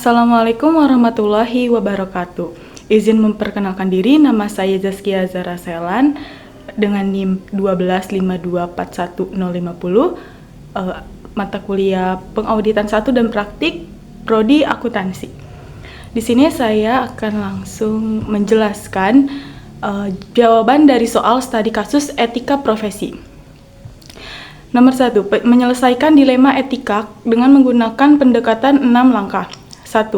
Assalamualaikum warahmatullahi wabarakatuh. Izin memperkenalkan diri, nama saya Zaskia Zara Selan dengan NIM 125241050, mata kuliah Pengauditan 1 dan Praktik, Prodi Akuntansi. Di sini saya akan langsung menjelaskan jawaban dari soal studi kasus etika profesi. Nomor 1, menyelesaikan dilema etika dengan menggunakan pendekatan 6 langkah. 1.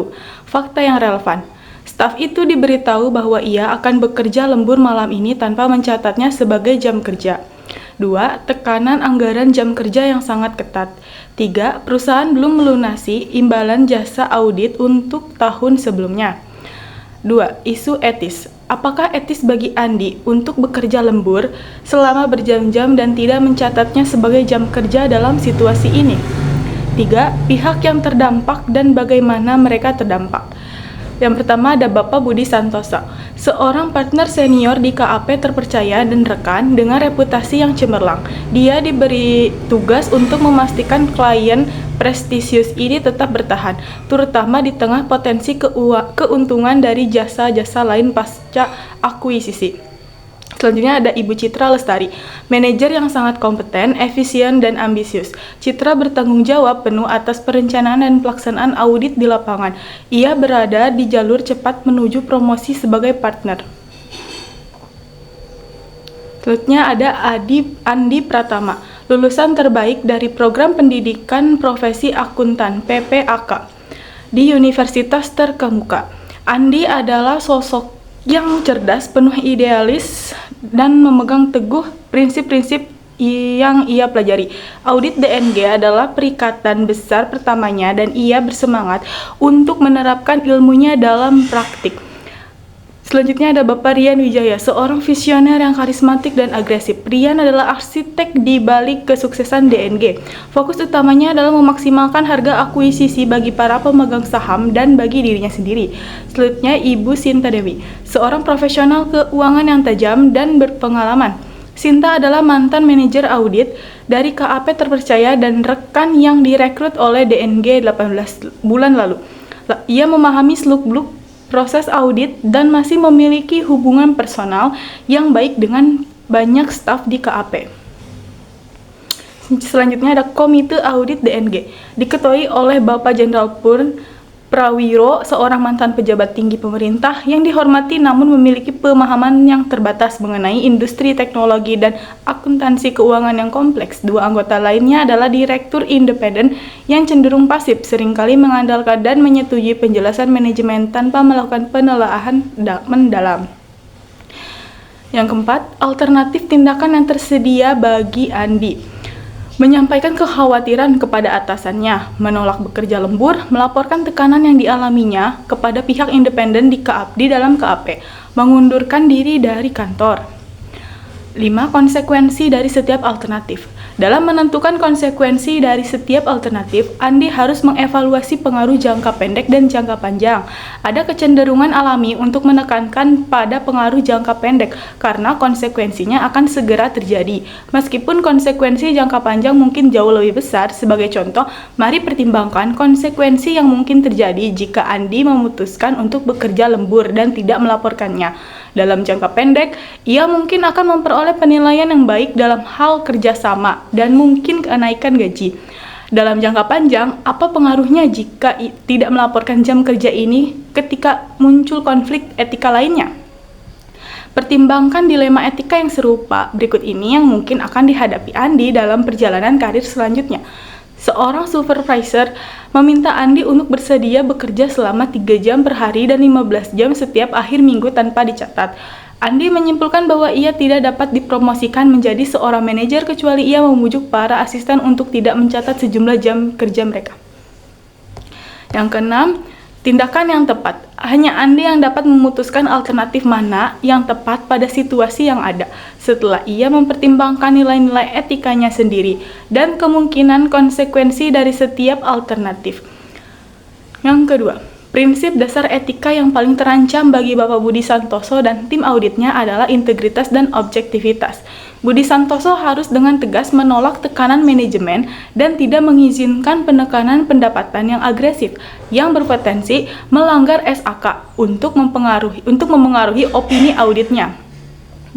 Fakta yang relevan. Staf itu diberitahu bahwa ia akan bekerja lembur malam ini tanpa mencatatnya sebagai jam kerja. 2. Tekanan anggaran jam kerja yang sangat ketat. 3. Perusahaan belum melunasi imbalan jasa audit untuk tahun sebelumnya. 2. Isu etis. Apakah etis bagi Andi untuk bekerja lembur selama berjam-jam dan tidak mencatatnya sebagai jam kerja dalam situasi ini? 3. Pihak yang terdampak dan bagaimana mereka terdampak. Yang pertama ada Bapak Budi Santosa, seorang partner senior di KAP terpercaya dan rekan dengan reputasi yang cemerlang. Dia diberi tugas untuk memastikan klien prestisius ini tetap bertahan, terutama di tengah potensi keuntungan dari jasa-jasa lain pasca akuisisi. Selanjutnya ada Ibu Citra Lestari, manajer yang sangat kompeten, efisien, dan ambisius. Citra bertanggung jawab penuh atas perencanaan dan pelaksanaan audit di lapangan. Ia berada di jalur cepat menuju promosi sebagai partner. Selanjutnya ada Andi Pratama, lulusan terbaik dari program pendidikan profesi akuntan PPAK di universitas terkemuka. Andi adalah sosok yang cerdas, penuh idealis, dan memegang teguh prinsip-prinsip yang ia pelajari. Audit DNG adalah perikatan besar pertamanya dan ia bersemangat untuk menerapkan ilmunya dalam praktik. Selanjutnya ada Bapak Rian Wijaya, seorang visioner yang karismatik dan agresif. Rian adalah arsitek di balik kesuksesan DNG. Fokus utamanya adalah memaksimalkan harga akuisisi bagi para pemegang saham dan bagi dirinya sendiri. Selanjutnya Ibu Sinta Dewi, seorang profesional keuangan yang tajam dan berpengalaman. Sinta adalah mantan manajer audit dari KAP terpercaya dan rekan yang direkrut oleh DNG 18 bulan lalu. Ia memahami seluk-beluk proses audit dan masih memiliki hubungan personal yang baik dengan banyak staf di KAP. Selanjutnya ada Komite Audit DNG, diketuai oleh Bapak Jenderal Purn Prawiro, seorang mantan pejabat tinggi pemerintah yang dihormati namun memiliki pemahaman yang terbatas mengenai industri teknologi dan akuntansi keuangan yang kompleks. Dua anggota lainnya adalah direktur independen yang cenderung pasif, seringkali mengandalkan dan menyetujui penjelasan manajemen tanpa melakukan penelaahan mendalam. Yang keempat, alternatif tindakan yang tersedia bagi Andi. Menyampaikan kekhawatiran kepada atasannya, menolak bekerja lembur, melaporkan tekanan yang dialaminya kepada pihak independen di dalam KAP, mengundurkan diri dari kantor. 5. Konsekuensi dari setiap alternatif. Dalam menentukan konsekuensi dari setiap alternatif, Andi harus mengevaluasi pengaruh jangka pendek dan jangka panjang. Ada kecenderungan alami untuk menekankan pada pengaruh jangka pendek karena konsekuensinya akan segera terjadi. Meskipun konsekuensi jangka panjang mungkin jauh lebih besar, sebagai contoh, mari pertimbangkan konsekuensi yang mungkin terjadi jika Andi memutuskan untuk bekerja lembur dan tidak melaporkannya. Dalam jangka pendek, ia mungkin akan memperoleh penilaian yang baik dalam hal kerjasama dan mungkin kenaikan gaji. Dalam jangka panjang, apa pengaruhnya jika tidak melaporkan jam kerja ini ketika muncul konflik etika lainnya? Pertimbangkan dilema etika yang serupa berikut ini yang mungkin akan dihadapi Andi dalam perjalanan karir selanjutnya. Seorang supervisor meminta Andi untuk bersedia bekerja selama 3 jam per hari dan 15 jam setiap akhir minggu tanpa dicatat. Andi menyimpulkan bahwa ia tidak dapat dipromosikan menjadi seorang manajer kecuali ia memujuk para asisten untuk tidak mencatat sejumlah jam kerja mereka. Yang keenam, tindakan yang tepat. Hanya Andi yang dapat memutuskan alternatif mana yang tepat pada situasi yang ada, setelah ia mempertimbangkan nilai-nilai etikanya sendiri dan kemungkinan konsekuensi dari setiap alternatif. Yang kedua, Prinsip dasar etika yang paling terancam bagi Bapak Budi Santoso dan tim auditnya adalah integritas dan objektivitas. Budi Santoso harus dengan tegas menolak tekanan manajemen dan tidak mengizinkan penekanan pendapatan yang agresif yang berpotensi melanggar SAK untuk mempengaruhi opini auditnya.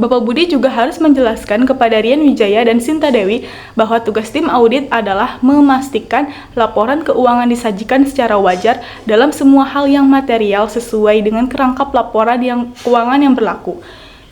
Bapak Budi juga harus menjelaskan kepada Rian Wijaya dan Sinta Dewi bahwa tugas tim audit adalah memastikan laporan keuangan disajikan secara wajar dalam semua hal yang material sesuai dengan kerangka laporan keuangan yang berlaku.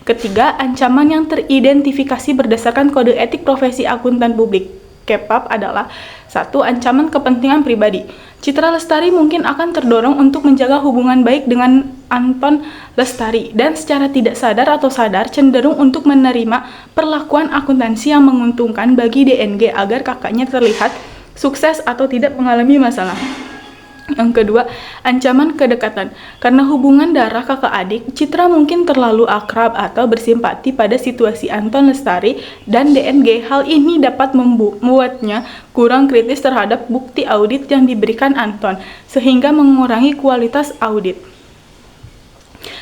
Ketiga, ancaman yang teridentifikasi berdasarkan Kode Etik Profesi Akuntan Publik (KEPAP) adalah 1. Ancaman kepentingan pribadi. Citra Lestari mungkin akan terdorong untuk menjaga hubungan baik dengan Anton Lestari dan secara tidak sadar atau sadar cenderung untuk menerima perlakuan akuntansi yang menguntungkan bagi DNG agar kakaknya terlihat sukses atau tidak mengalami masalah. Yang kedua, ancaman kedekatan. Karena hubungan darah kakak adik, Citra mungkin terlalu akrab atau bersimpati pada situasi Anton Lestari dan DNG. Hal ini dapat membuatnya kurang kritis terhadap bukti audit yang diberikan Anton, sehingga mengurangi kualitas audit.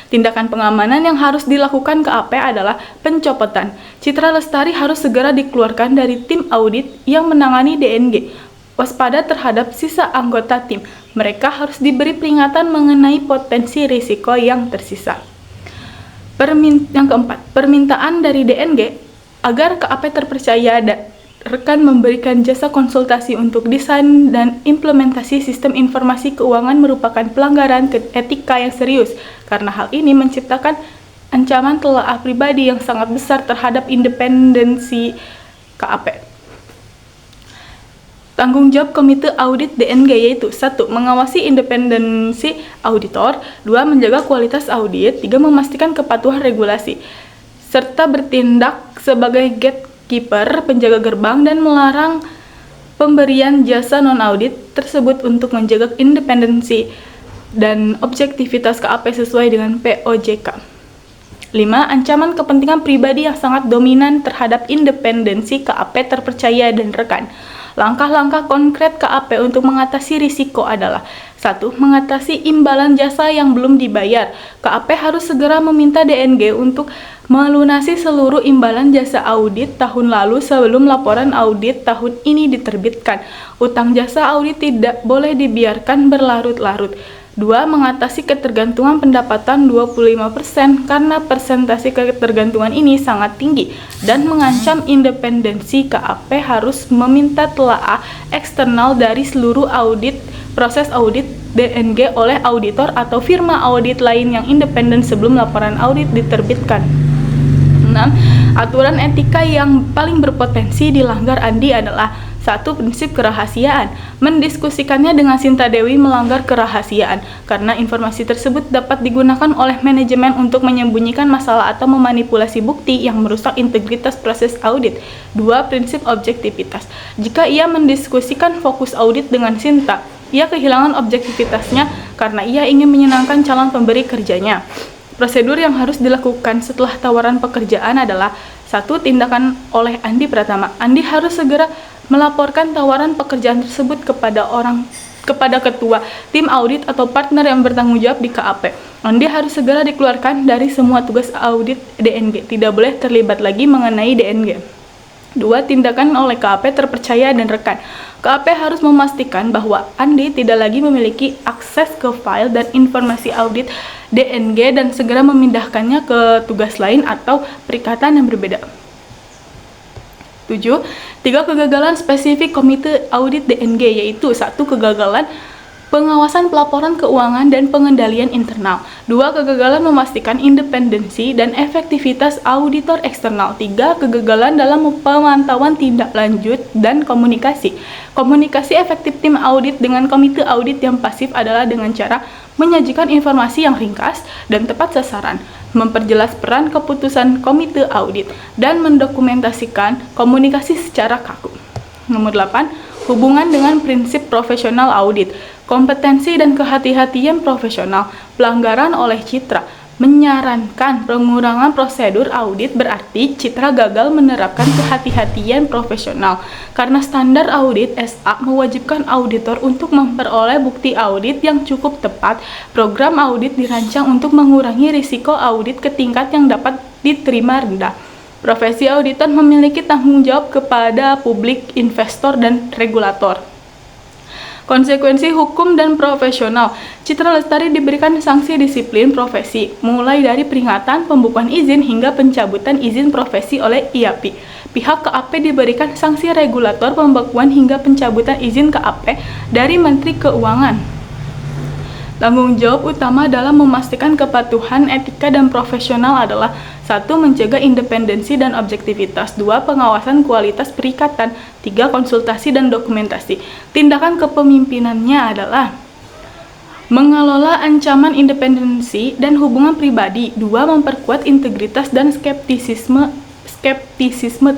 Tindakan pengamanan yang harus dilakukan ke AP adalah pencopotan. Citra Lestari harus segera dikeluarkan dari tim audit yang menangani DNG. Waspada terhadap sisa anggota tim. Mereka harus diberi peringatan mengenai potensi risiko yang tersisa. Yang keempat, permintaan dari DNG agar KAP terpercaya rekan memberikan jasa konsultasi untuk desain dan implementasi sistem informasi keuangan merupakan pelanggaran etika yang serius, karena hal ini menciptakan ancaman telaah pribadi yang sangat besar terhadap independensi KAP. Tanggung jawab Komite Audit DNG yaitu 1. Mengawasi independensi auditor, 2. Menjaga kualitas audit, 3. Memastikan kepatuhan regulasi, serta bertindak sebagai gatekeeper, penjaga gerbang, dan melarang pemberian jasa non-audit tersebut untuk menjaga independensi dan objektivitas KAP sesuai dengan POJK. 5. Ancaman kepentingan pribadi yang sangat dominan terhadap independensi KAP terpercaya dan rekan. Langkah-langkah konkret KAP untuk mengatasi risiko adalah 1. Mengatasi imbalan jasa yang belum dibayar. KAP harus segera meminta DNG untuk melunasi seluruh imbalan jasa audit tahun lalu sebelum laporan audit tahun ini diterbitkan. Utang jasa audit tidak boleh dibiarkan berlarut-larut. 2. Mengatasi ketergantungan pendapatan 25% karena persentase ketergantungan ini sangat tinggi dan mengancam independensi. KAP harus meminta telaah eksternal dari seluruh proses audit DNG oleh auditor atau firma audit lain yang independen sebelum laporan audit diterbitkan. 6. Aturan etika yang paling berpotensi dilanggar Andi adalah 1. Prinsip kerahasiaan. Mendiskusikannya dengan Sinta Dewi melanggar kerahasiaan karena informasi tersebut dapat digunakan oleh manajemen untuk menyembunyikan masalah atau memanipulasi bukti yang merusak integritas proses audit. 2. Prinsip objektivitas. Jika ia mendiskusikan fokus audit dengan Sinta, ia kehilangan objektivitasnya karena ia ingin menyenangkan calon pemberi kerjanya. Prosedur yang harus dilakukan setelah tawaran pekerjaan adalah 1. Tindakan oleh Andi Pratama. Andi harus segera melaporkan tawaran pekerjaan tersebut kepada ketua tim audit atau partner yang bertanggung jawab di KAP. Andi harus segera dikeluarkan dari semua tugas audit DNG. Tidak boleh terlibat lagi mengenai DNG. 2. Tindakan oleh KAP terpercaya dan rekan. KAP harus memastikan bahwa Andi tidak lagi memiliki akses ke file dan informasi audit DNG dan segera memindahkannya ke tugas lain atau perikatan yang berbeda. 7. 3 kegagalan spesifik Komite Audit DNG yaitu 1. Kegagalan pengawasan pelaporan keuangan dan pengendalian internal. 2. Kegagalan memastikan independensi dan efektivitas auditor eksternal. 3. Kegagalan dalam pemantauan tindak lanjut dan komunikasi. Komunikasi efektif tim audit dengan komite audit yang pasif adalah dengan cara menyajikan informasi yang ringkas dan tepat sasaran, memperjelas peran keputusan komite audit, dan mendokumentasikan komunikasi secara kaku. Nomor 8. Hubungan dengan prinsip profesional audit, kompetensi dan kehati-hatian profesional, pelanggaran oleh Citra. menyarankan pengurangan prosedur audit berarti Citra gagal menerapkan kehati-hatian profesional karena standar audit SA mewajibkan auditor untuk memperoleh bukti audit yang cukup tepat. Program audit dirancang untuk mengurangi risiko audit ke tingkat yang dapat diterima rendah. Profesi auditor memiliki tanggung jawab kepada publik, investor, dan regulator. Konsekuensi hukum dan profesional. Citra Lestari diberikan sanksi disiplin profesi, mulai dari peringatan, pembukuan izin, hingga pencabutan izin profesi oleh IAPI. Pihak KAP diberikan sanksi regulator, pembekuan, hingga pencabutan izin KAP dari Menteri Keuangan. Tanggung jawab utama dalam memastikan kepatuhan etika dan profesional adalah 1. Menjaga independensi dan objektivitas, 2. Pengawasan kualitas perikatan, 3. Konsultasi dan dokumentasi. Tindakan kepemimpinannya adalah mengelola ancaman independensi dan hubungan pribadi, 2. Memperkuat integritas dan skeptisisme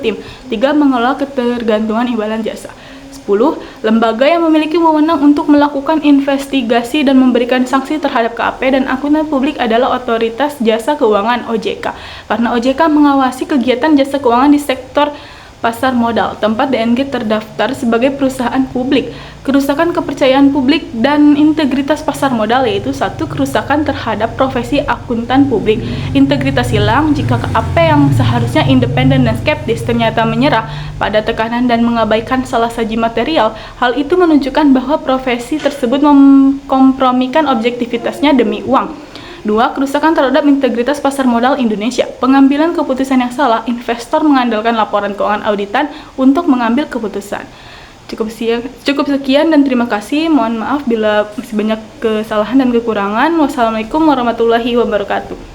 tim, 3. Mengelola ketergantungan imbalan jasa. 10. Lembaga yang memiliki wewenang untuk melakukan investigasi dan memberikan sanksi terhadap KAP dan akuntan publik adalah Otoritas Jasa Keuangan (OJK), karena OJK mengawasi kegiatan jasa keuangan di sektor pasar modal, tempat DNG terdaftar sebagai perusahaan publik. Kerusakan kepercayaan publik dan integritas pasar modal yaitu 1. Kerusakan terhadap profesi akuntan publik. Integritas hilang jika KAP yang seharusnya independen dan skeptis ternyata menyerah pada tekanan dan mengabaikan salah saji material. Hal itu menunjukkan bahwa profesi tersebut mengkompromikan objektivitasnya demi uang. 2. Kerusakan terhadap integritas pasar modal Indonesia. Pengambilan keputusan yang salah, investor mengandalkan laporan keuangan auditan untuk mengambil keputusan. Cukup sekian dan terima kasih. Mohon maaf bila masih banyak kesalahan dan kekurangan. Wassalamualaikum warahmatullahi wabarakatuh.